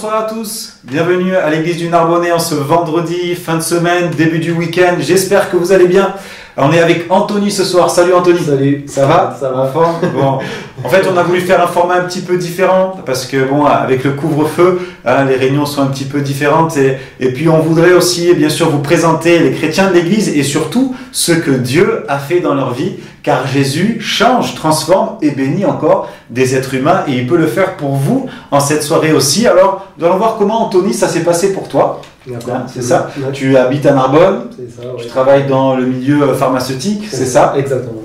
bonsoir à tous, bienvenue à l'église du Narbonnais en ce vendredi, fin de semaine, début du week-end, j'espère que vous allez bien. On est avec Anthony ce soir, salut Anthony. Salut, ça va? Ça va. En forme? Bon. En fait on a voulu faire un format un petit peu différent parce que bon, avec le couvre-feu, les réunions sont un petit peu différentes et puis on voudrait aussi bien sûr vous présenter les chrétiens de l'église et surtout ce que Dieu a fait dans leur vie, car Jésus change, transforme et bénit encore des êtres humains et il peut le faire pour vous en cette soirée aussi. Alors nous allons voir comment Anthony ça s'est passé pour toi. Hein, c'est ça. Ouais. Tu habites à Narbonne, c'est ça, ouais. Tu travailles dans le milieu pharmaceutique, c'est ça? Exactement.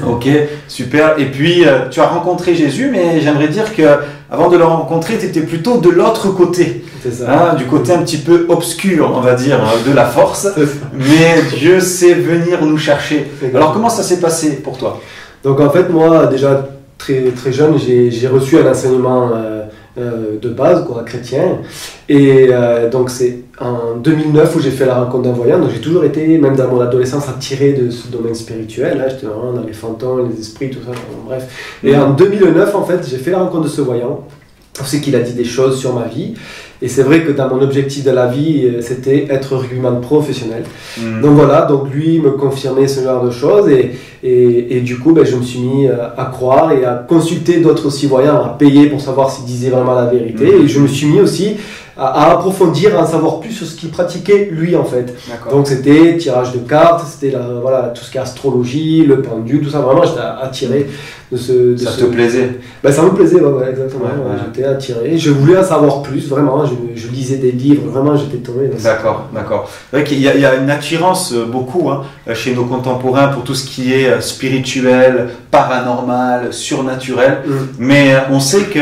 Ok, super. Et puis tu as rencontré Jésus, mais j'aimerais dire que avant de le rencontrer, tu étais plutôt de l'autre côté, C'est ça. hein, du côté un petit peu obscur, on va dire, de la force. Mais Dieu sait venir nous chercher. Alors comment ça s'est passé pour toi? Donc en fait, moi, déjà très, très jeune, j'ai reçu un enseignement de base, quoi, chrétien. Et donc c'est en 2009 où j'ai fait la rencontre d'un voyant. Donc j'ai toujours été, même dans mon adolescence, attiré de ce domaine spirituel. Là, j'étais vraiment dans les fantômes, les esprits, tout ça, bref. Et en 2009, en fait, j'ai fait la rencontre de ce voyant. Je sais qu'il a dit des choses sur ma vie. Et c'est vrai que dans mon objectif de la vie, c'était être rugbyman professionnel. Donc voilà, donc lui me confirmait ce genre de choses. Et du coup, je me suis mis à croire et à consulter d'autres aussi voyants, à payer pour savoir s'ils disaient vraiment la vérité. Et je me suis mis aussi à approfondir, à en savoir plus sur ce qu'il pratiquait lui en fait. Donc c'était tirage de cartes, c'était voilà, tout ce qui est astrologie, le pendule, tout ça. Vraiment, j'étais attiré de ce... Ça te plaisait? Ça me plaisait, ouais, exactement. Ouais. J'étais attiré. Je voulais en savoir plus, vraiment. Je lisais des livres, vraiment, j'étais tombé. D'accord. C'est vrai qu'il y a une attirance beaucoup chez nos contemporains pour tout ce qui est spirituel, paranormal, surnaturel. Mais on sait que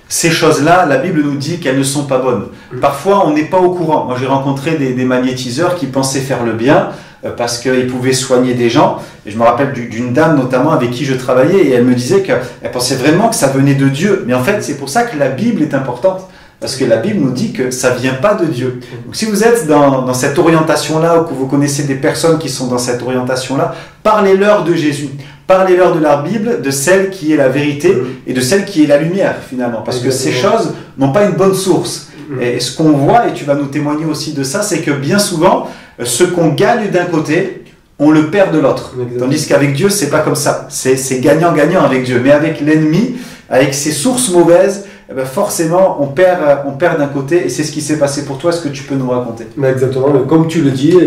ces choses-là, la Bible nous dit qu'elles ne sont pas bonnes. Parfois, on n'est pas au courant. Moi, j'ai rencontré des magnétiseurs qui pensaient faire le bien parce qu'ils pouvaient soigner des gens. Et je me rappelle d'une dame notamment avec qui je travaillais et elle me disait qu'elle pensait vraiment que ça venait de Dieu. Mais en fait, c'est pour ça que la Bible est importante. Parce que la Bible nous dit que ça ne vient pas de Dieu. Donc si vous êtes dans cette orientation-là ou que vous connaissez des personnes qui sont dans cette orientation-là, parlez-leur de Jésus. Parlez-leur de la Bible, de celle qui est la vérité et de celle qui est la lumière finalement. Parce que ces choses n'ont pas une bonne source. Et ce qu'on voit, et tu vas nous témoigner aussi de ça, c'est que bien souvent, ce qu'on gagne d'un côté, on le perd de l'autre. Tandis qu'avec Dieu, c'est pas comme ça. C'est gagnant-gagnant avec Dieu. Mais avec l'ennemi, avec ses sources mauvaises, forcément, on perd d'un côté, et c'est ce qui s'est passé pour toi. Est-ce que tu peux nous raconter? Exactement, mais comme tu le dis,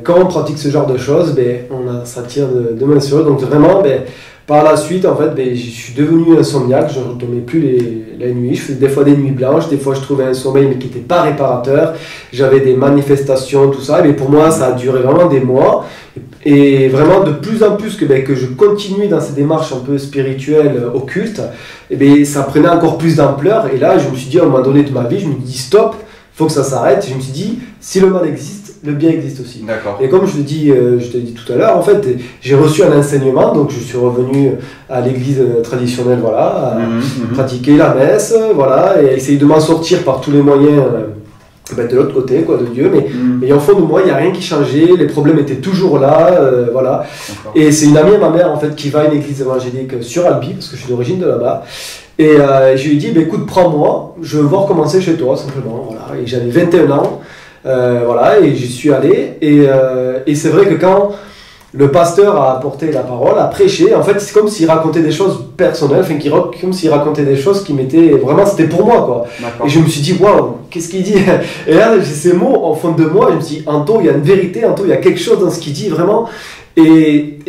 quand on pratique ce genre de choses, ça tire de main sur eux. Donc vraiment, par la suite, en fait, je suis devenu insomniaque, je ne dormais plus les nuits, je faisais des fois des nuits blanches, des fois je trouvais un sommeil mais qui n'était pas réparateur, j'avais des manifestations, tout ça, et pour moi ça a duré vraiment des mois, et vraiment de plus en plus que je continue dans ces démarches un peu spirituelles, occultes, ça prenait encore plus d'ampleur, et là je me suis dit à un moment donné de ma vie, je me suis dit stop, il faut que ça s'arrête, et je me suis dit si le mal existe, le bien existe aussi. D'accord. Et comme je te dis tout à l'heure, en fait, j'ai reçu un enseignement, donc je suis revenu à l'église traditionnelle, voilà, à pratiquer la messe, voilà, et essayer de m'en sortir par tous les moyens de l'autre côté, quoi, de Dieu. Mais au fond de moi, il n'y a rien qui changeait, les problèmes étaient toujours là, voilà. Et c'est une amie à ma mère, en fait, qui va à une église évangélique sur Albi, parce que je suis d'origine de là-bas. Et je lui ai dit, écoute, prends-moi, je veux voir comment c'est chez toi, simplement, voilà. Et j'avais 21 ans. Voilà, et j'y suis allé, et c'est vrai que quand le pasteur a apporté la parole, a prêché, en fait c'est comme s'il racontait des choses personnelles, comme s'il racontait des choses qui m'étaient, vraiment c'était pour moi quoi. Et je me suis dit waouh, qu'est-ce qu'il dit? Et là j'ai ces mots en fond de moi, je me suis dit Anto, il y a une vérité, Anto, il y a quelque chose dans ce qu'il dit vraiment. Et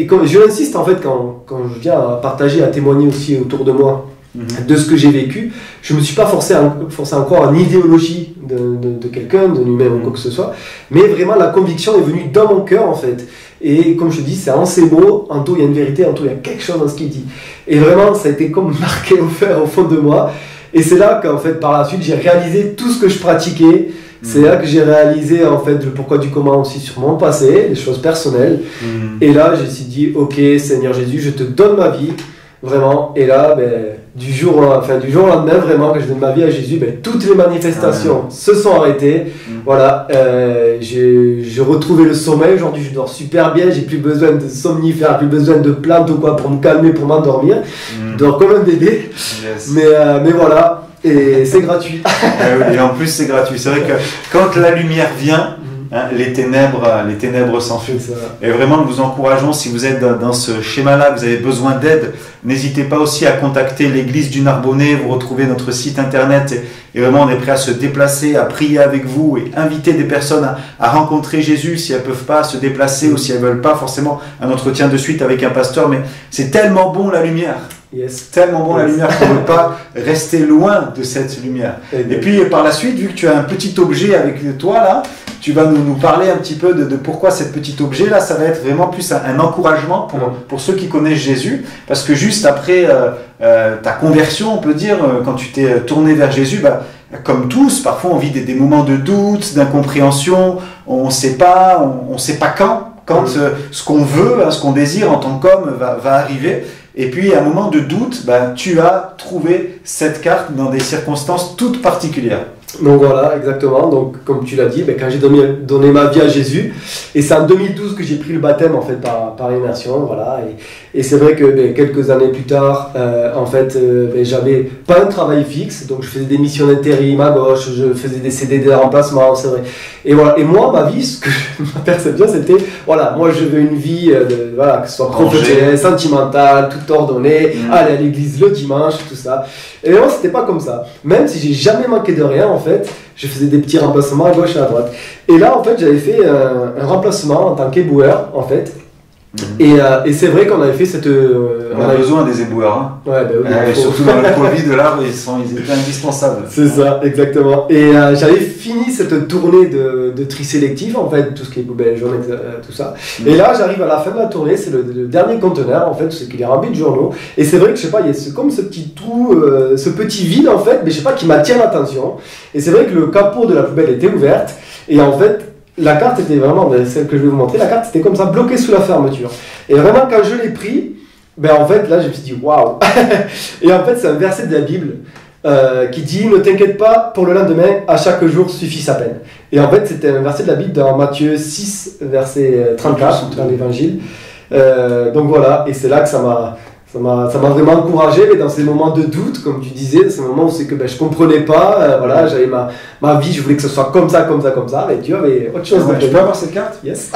quand je l'insiste en fait quand je viens à partager, à témoigner aussi autour de moi de ce que j'ai vécu, je ne me suis pas forcé à croire en idéologie de quelqu'un, d'un humain ou quoi que ce soit, mais vraiment la conviction est venue dans mon cœur en fait. Et comme je te dis, c'est en ces mots, Anto, il y a une vérité, Anto, il y a quelque chose dans ce qu'il dit. Et vraiment, ça a été comme marqué au fer au fond de moi. Et c'est là qu'en fait, par la suite, j'ai réalisé tout ce que je pratiquais. C'est là que j'ai réalisé en fait le pourquoi du comment aussi sur mon passé, les choses personnelles. Et là, j'ai dit, ok, Seigneur Jésus, je te donne ma vie. Vraiment, et là, du jour au lendemain, vraiment, que je donne ma vie à Jésus, toutes les manifestations se sont arrêtées. Voilà, j'ai retrouvé le sommeil. Aujourd'hui, je dors super bien. J'ai plus besoin de somnifères, plus besoin de plantes ou quoi pour me calmer, pour m'endormir. Je dors comme un bébé. Mais voilà. et c'est gratuit. Et en plus, c'est gratuit. C'est vrai que quand la lumière vient, les ténèbres s'enfuient. Et vraiment, nous vous encourageons, si vous êtes dans ce schéma-là, vous avez besoin d'aide, n'hésitez pas aussi à contacter l'église du Narbonnais. Vous retrouvez notre site internet et vraiment, on est prêt à se déplacer, à prier avec vous et inviter des personnes à rencontrer Jésus si elles ne peuvent pas se déplacer ou si elles ne veulent pas forcément un entretien de suite avec un pasteur. Mais c'est tellement bon la lumière. Yes. Tellement bon la lumière qu'on ne veut pas rester loin de cette lumière. Et puis par la suite, vu que tu as un petit objet avec toi là, tu vas nous parler un petit peu de pourquoi cet petit objet là, ça va être vraiment plus un encouragement pour ceux qui connaissent Jésus, parce que juste après ta conversion, on peut dire, quand tu t'es tourné vers Jésus, comme tous, parfois on vit des moments de doute, d'incompréhension, on ne sait pas quand ce qu'on veut, ce qu'on désire en tant qu'homme va arriver. Et puis, à un moment de doute, tu as trouvé cette carte dans des circonstances toutes particulières. Donc voilà, exactement. Donc, comme tu l'as dit, quand j'ai donné ma vie à Jésus, et c'est en 2012 que j'ai pris le baptême en fait par immersion, voilà. Et c'est vrai que quelques années plus tard, en fait, j'avais pas un travail fixe, donc je faisais des missions d'intérim à gauche, je faisais des CDD de remplacement, c'est vrai. Et voilà. Et moi, ma vie, ce que ma perception, c'était, voilà, moi je veux une vie, que ce soit professionnelle, sentimentale, tout ordonné, aller à l'église le dimanche, tout ça. Et moi, c'était pas comme ça. Même si j'ai jamais manqué de rien, en fait, je faisais des petits remplacements à gauche et à droite. Et là, en fait, j'avais fait un remplacement en tant qu'éboueur, en fait. Et c'est vrai qu'on avait fait cette... on a besoin des éboueurs. Hein. Ouais, oui, surtout dans le Covid, là, ils étaient indispensables. C'est ça, exactement. Et j'avais fini cette tournée de tri sélectif, en fait, tout ce qui est poubelle jaune, tout ça. Et là, j'arrive à la fin de la tournée, c'est le dernier conteneur, en fait, c'est qu'il est rempli de journaux. Et c'est vrai que, je sais pas, il y a comme ce petit trou, ce petit vide, en fait, mais je sais pas, qui m'attire l'attention. Et c'est vrai que le capot de la poubelle était ouverte. Et en fait, la carte était vraiment, celle que je vais vous montrer, la carte était comme ça, bloquée sous la fermeture. Et vraiment, quand je l'ai pris, en fait, là, je me suis dit, waouh. Et en fait, c'est un verset de la Bible qui dit, ne t'inquiète pas, pour le lendemain, à chaque jour suffit sa peine. Et en fait, c'était un verset de la Bible dans Matthieu 6, verset 34, dans l'évangile. Donc voilà, et c'est là que ça m'a vraiment encouragé, mais dans ces moments de doute, comme tu disais, dans ces moments où c'est que je comprenais pas, voilà, j'avais ma vie, je voulais que ce soit comme ça, et Dieu avait autre chose. Je peux avoir cette carte? Yes.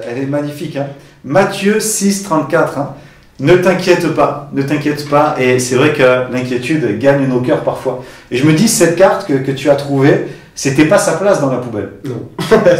Elle est magnifique. Hein. Matthieu 6, 34. Hein. Ne t'inquiète pas. Et c'est vrai que l'inquiétude gagne nos cœurs parfois. Et je me dis, cette carte que tu as trouvée, c'était pas sa place dans la poubelle. Non.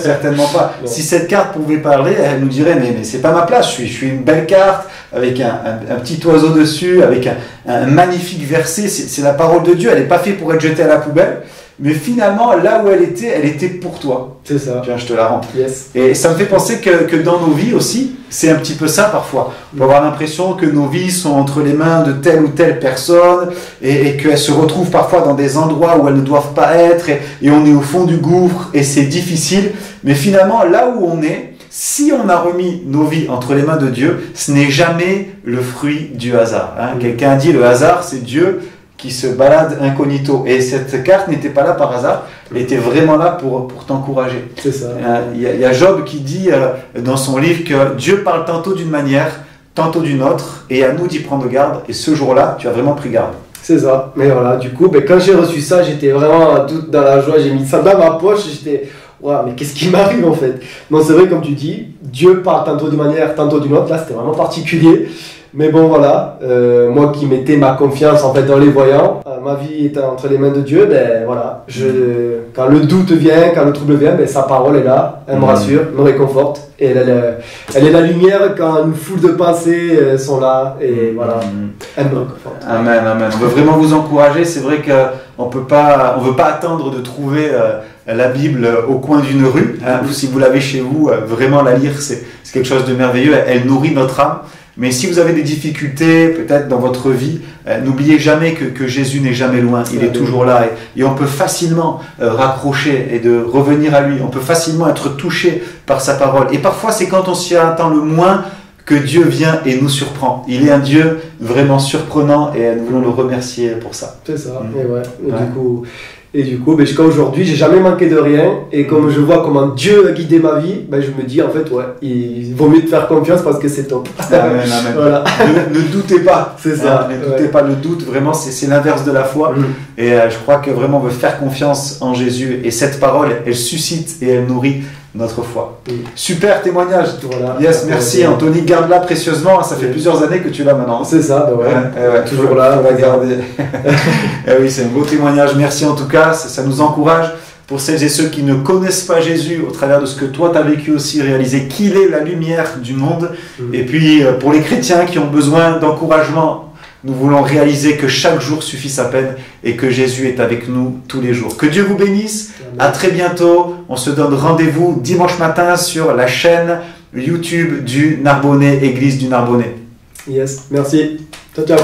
Certainement pas. Non. Si cette carte pouvait parler, elle nous dirait, mais c'est pas ma place, je suis une belle carte, avec un petit oiseau dessus, avec un magnifique verset, c'est la parole de Dieu, elle n'est pas faite pour être jetée à la poubelle, mais finalement, là où elle était pour toi. C'est ça. Tiens, je te la rends. Yes. Et ça me fait penser que dans nos vies aussi, c'est un petit peu ça parfois. On peut avoir l'impression que nos vies sont entre les mains de telle ou telle personne et qu'elles se retrouvent parfois dans des endroits où elles ne doivent pas être et on est au fond du gouffre et c'est difficile. Mais finalement, là où on est, si on a remis nos vies entre les mains de Dieu, ce n'est jamais le fruit du hasard. Hein. Quelqu'un a dit le hasard, c'est Dieu qui se balade incognito. Et cette carte n'était pas là par hasard, elle était vraiment là pour t'encourager. C'est ça. Il y a Job qui dit dans son livre que Dieu parle tantôt d'une manière, tantôt d'une autre, et à nous d'y prendre garde. Et ce jour-là, tu as vraiment pris garde. C'est ça. Mais voilà, du coup, quand j'ai reçu ça, j'étais vraiment toute dans la joie. J'ai mis ça dans ma poche, j'étais... Wow, mais qu'est-ce qui m'arrive en fait? Non, c'est vrai, comme tu dis, Dieu parle tantôt d'une manière, tantôt d'une autre. Là, c'était vraiment particulier. Mais bon, voilà, moi qui mettais ma confiance en fait dans les voyants, ma vie était entre les mains de Dieu, voilà, quand le doute vient, quand le trouble vient, sa parole est là, elle me rassure, me réconforte, et elle est la lumière quand une foule de pensées sont là, et voilà, elle me réconforte. Amen, amen. On veut vraiment vous encourager, c'est vrai qu'on ne veut pas attendre de trouver la Bible au coin d'une rue, hein. Si vous l'avez chez vous, vraiment la lire, c'est quelque chose de merveilleux, elle nourrit notre âme. Mais si vous avez des difficultés, peut-être dans votre vie, n'oubliez jamais que Jésus n'est jamais loin, il est toujours là. Et on peut facilement raccrocher et de revenir à lui. On peut facilement être touché par sa parole. Et parfois, c'est quand on s'y attend le moins que Dieu vient et nous surprend. Il est un Dieu vraiment surprenant et nous voulons le remercier pour ça. C'est ça, et ouais. Du coup, Et du coup, jusqu'à aujourd'hui, j'ai jamais manqué de rien. Et comme je vois comment Dieu a guidé ma vie, je me dis en fait, ouais, il vaut mieux te faire confiance parce que c'est top. Amen, amen. Voilà. Ne doutez pas. C'est ça. Ne doutez pas. Le doute, vraiment, c'est l'inverse de la foi. Et je crois que vraiment, on veut faire confiance en Jésus. Et cette parole, elle suscite et elle nourrit notre foi. Super témoignage. Voilà. Yes, merci Anthony. Garde-la précieusement. Ça fait plusieurs années que tu l'as maintenant. C'est ça, toujours là. Faut la garder. Oui, c'est un beau témoignage. Merci en tout cas. Ça nous encourage. Pour celles et ceux qui ne connaissent pas Jésus, au travers de ce que toi tu as vécu aussi, réaliser qu'il est la lumière du monde. Et puis pour les chrétiens qui ont besoin d'encouragement, nous voulons réaliser que chaque jour suffit sa peine et que Jésus est avec nous tous les jours. Que Dieu vous bénisse. À très bientôt. On se donne rendez-vous dimanche matin sur la chaîne YouTube du Narbonnais, Église du Narbonnais. Yes, merci. Ciao, ciao.